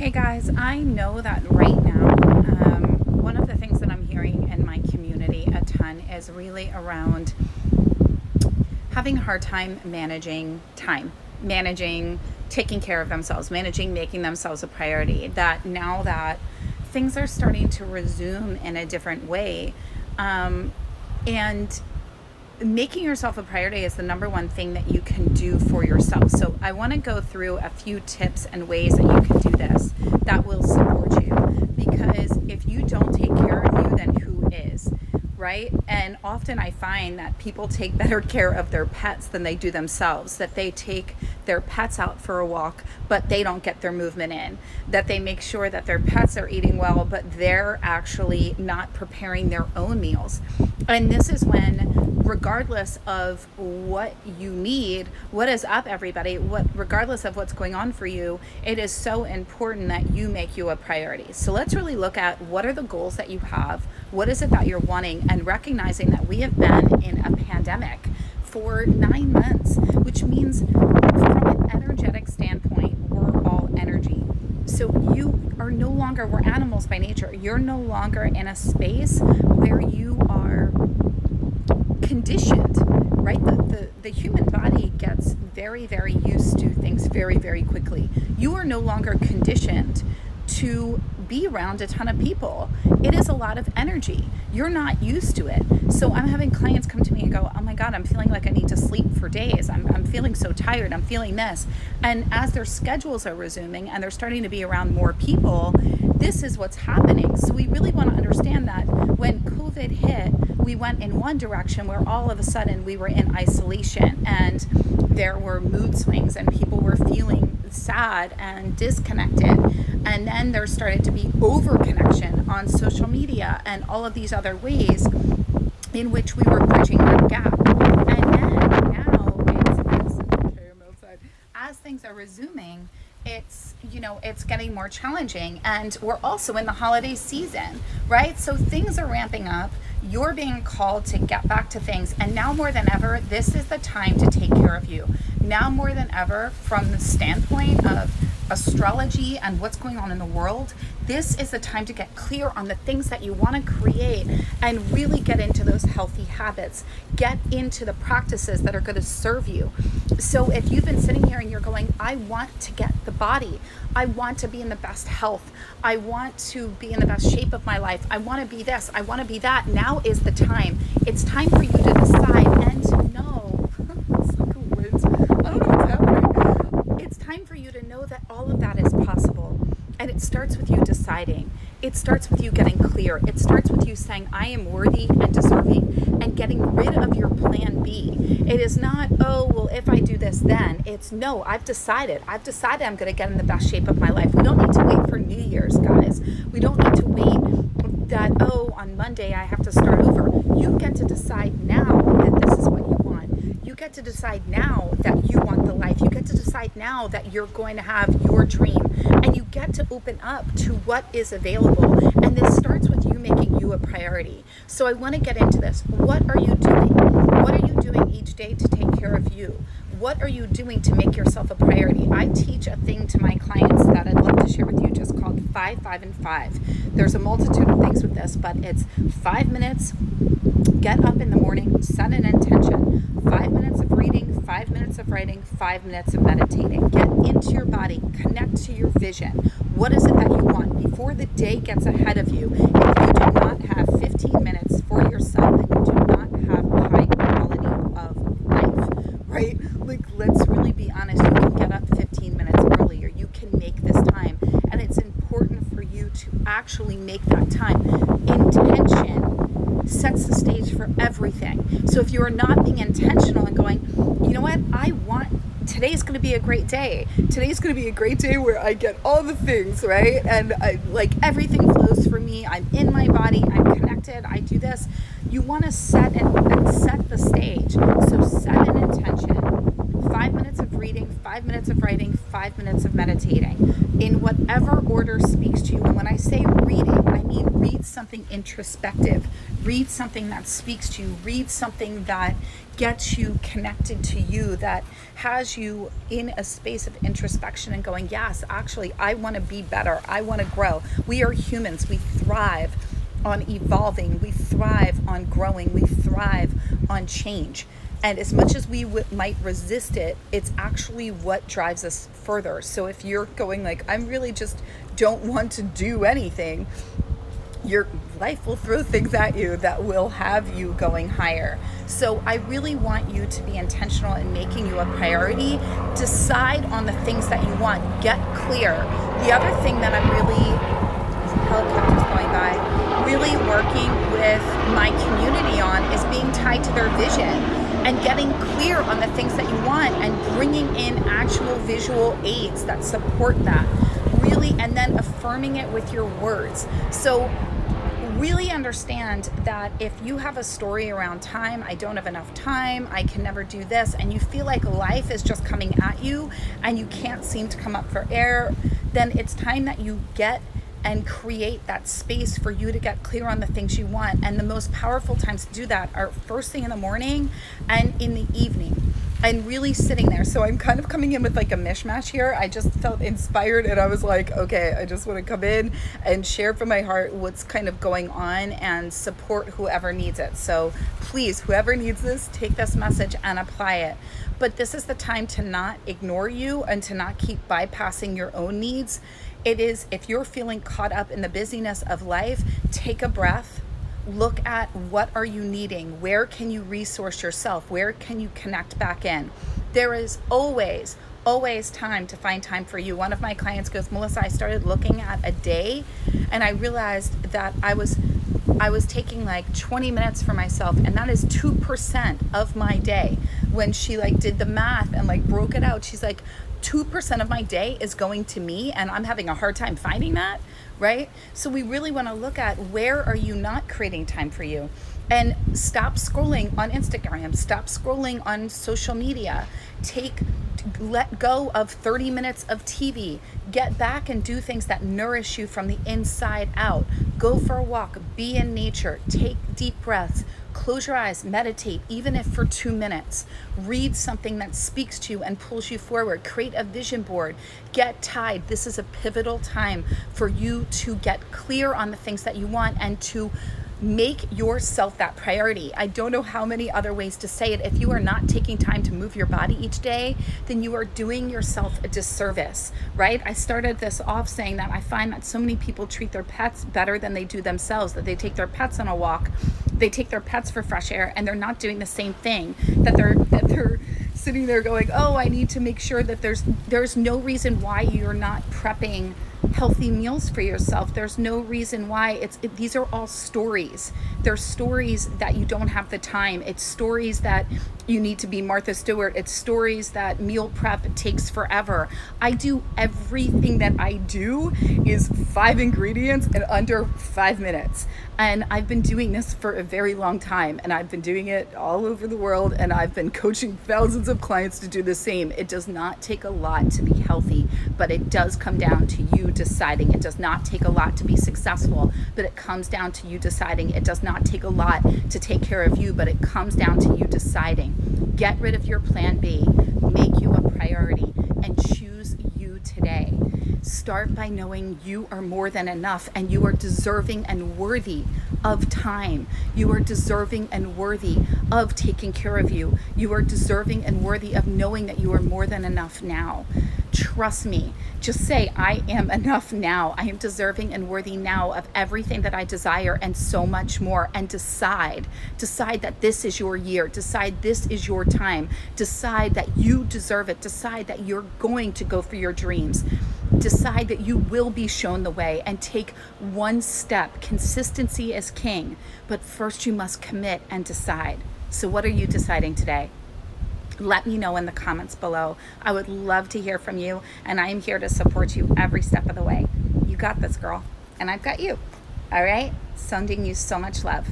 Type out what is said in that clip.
Hey guys, I know that right now, one of the things that I'm hearing in my community a ton is really around having a hard time, managing taking care of themselves, managing making themselves a priority. That now that things are starting to resume in a different way, and making yourself a priority is the number one thing that you can do for yourself. So I want to go through a few tips and ways that you can do this that will support you. Because if you don't take care of you, then who is? Right? And often I find that people take better care of their pets than they do themselves, that they take their pets out for a walk, but they don't get their movement in, that they make sure that their pets are eating well, but they're actually not preparing their own meals. And this is when, regardless of what you need, what is up, everybody, regardless of what's going on for you, it is so important that you make you a priority. So let's really look at what are the goals that you have, what is it that you're wanting, and recognizing that we have been in a pandemic for 9 months, which means from an energetic standpoint, we're all energy. So you are no longer, we're animals by nature. You're no longer in a space where you are conditioned, right? The human body gets very, very used to things very, very quickly. You are no longer conditioned to be around a ton of people. It is a lot of energy. You're not used to it. So I'm having clients come to me and go, oh my God, I'm feeling like I need to sleep for days. I'm feeling so tired. I'm feeling this. And as their schedules are resuming and they're starting to be around more people, this is what's happening. So we really want to understand that when COVID hit, we went in one direction where all of a sudden we were in isolation and there were mood swings and people were feeling sad and disconnected. And then there started to be over connection on social media and all of these other ways in which we were bridging that gap. And then now as things are resuming, it's getting more challenging, and we're also in the holiday season, right? So things are ramping up. You're being called to get back to things, and now more than ever, this is the time to take care of you. Now more than ever, from the standpoint of astrology and what's going on in the world, this is the time to get clear on the things that you want to create and really get into those healthy habits. Get into the practices that are going to serve you. So if you've been sitting here and you're going, I want to get the body, I want to be in the best health, I want to be in the best shape of my life, I want to be this, I want to be that, now is the time. It's time for you to decide and to know. It's like a wind. I don't know what's happening. It's time for you to know that all of that is possible. And it starts with you deciding. It starts with you getting clear. It starts with you saying, I am worthy and deserving, and getting rid of your plan B. It is not, oh, well, if I do this, then. It's no, I've decided I'm going to get in the best shape of my life. We don't need to wait for New Year's, guys. We don't need to wait that, oh, on Monday I have to start over. You get to decide now that this is what you want. You get to decide now that you want the life. You get to decide now that you're going to have your dream. And you get to open up to what is available. And this starts with you making you a priority. So I want to get into this. What are you doing? What are you doing each day to take care of you? What are you doing to make yourself a priority? I teach a thing to my clients that I'd love to share with you, just called 5, 5, and 5. There's a multitude of things with this, but it's 5 minutes. Get up in the morning, set an intention, 5 minutes of reading, 5 minutes of writing, 5 minutes of meditating. Get into your body, connect to your vision. What is it that you want before the day gets ahead of you? If you do not have 15 minutes for yourself, then you do not have a high quality of life, right? Like, let's really be honest. You can get up 15 minutes earlier. You can make this time. And it's important for you to actually make that time. Intention sets the stage for everything. So if you are not being intentional and going, you know what, today's going to be a great day. Today's going to be a great day where I get all the things, right? And everything flows for me. I'm in my body. I'm connected. I do this. You want to set the stage. So set an intention. 5 minutes of reading, 5 minutes of writing, 5 minutes of meditating, in whatever order speaks to you. And when I say reading, I mean read something introspective, read something that speaks to you, read something that gets you connected to you, that has you in a space of introspection and going, yes, actually, I want to be better. I want to grow. We are humans. We thrive on evolving. We thrive on growing. We thrive on change. And as much as we might resist it, it's actually what drives us further. So if you're going like, I'm really just don't want to do anything, your life will throw things at you that will have you going higher. So I really want you to be intentional in making you a priority. Decide on the things that you want. Get clear. The other thing that I'm really, helicopters going by, really working with my community on is being tied to their vision and getting clear on the things that you want and bringing in actual visual aids that support that. Really, and then affirming it with your words. So really understand that if you have a story around time, I don't have enough time, I can never do this, and you feel like life is just coming at you and you can't seem to come up for air, then it's time that you get and create that space for you to get clear on the things you want. And the most powerful times to do that are first thing in the morning and in the evening, and really sitting there. So I'm kind of coming in with like a mishmash here. I just felt inspired and I was like, okay, I just want to come in and share from my heart what's kind of going on and support whoever needs it. So please, whoever needs this, take this message and apply it. But this is the time to not ignore you and to not keep bypassing your own needs. It is, if you're feeling caught up in the busyness of life, take a breath. Look at what are you needing? Where can you resource yourself? Where can you connect back in? There is always time to find time for you. One of my clients goes, Melissa, I started looking at a day and I realized that I was taking like 20 minutes for myself, and that is 2% of my day. When she like did the math and like broke it out, she's like, 2% of my day is going to me, and I'm having a hard time finding that, right? So we really want to look at where are you not creating time for you, and stop scrolling on Instagram, stop scrolling on social media, let go of 30 minutes of TV, get back and do things that nourish you from the inside out. Go for a walk, be in nature, take deep breaths, close your eyes, meditate, even if for 2 minutes. Read something that speaks to you and pulls you forward. Create a vision board. Get tied. This is a pivotal time for you to get clear on the things that you want and to make yourself that priority. I don't know how many other ways to say it. If you are not taking time to move your body each day, then you are doing yourself a disservice, right? I started this off saying that I find that so many people treat their pets better than they do themselves, that they take their pets on a walk, they take their pets for fresh air, and they're not doing the same thing, that they're sitting there going, oh, I need to make sure that there's no reason why you're not prepping healthy meals for yourself. There's no reason why. These are all stories. They're stories that you don't have the time. It's stories that you need to be Martha Stewart. It's stories that meal prep takes forever. I do everything that I do is 5 ingredients in under 5 minutes. And I've been doing this for a very long time, and I've been doing it all over the world, and I've been coaching thousands of clients to do the same. It does not take a lot to be healthy, but it does come down to you deciding. It does not take a lot to be successful, but it comes down to you deciding. It does not take a lot to take care of you, but it comes down to you deciding. Get rid of your plan B, make you a priority, and choose you today. Start by knowing you are more than enough, and you are deserving and worthy of time. You are deserving and worthy of taking care of you. You are deserving and worthy of knowing that you are more than enough now. Trust me. Just say, I am enough now. I am deserving and worthy now of everything that I desire and so much more. And decide that this is your year. Decide this is your time. Decide that you deserve it. Decide that you're going to go for your dreams. Decide that you will be shown the way, and take one step. Consistency is king, but first you must commit and decide. So what are you deciding today? Let me know in the comments below. I would love to hear from you, and I am here to support you every step of the way. You got this, girl, and I've got you. All right? Sending you so much love.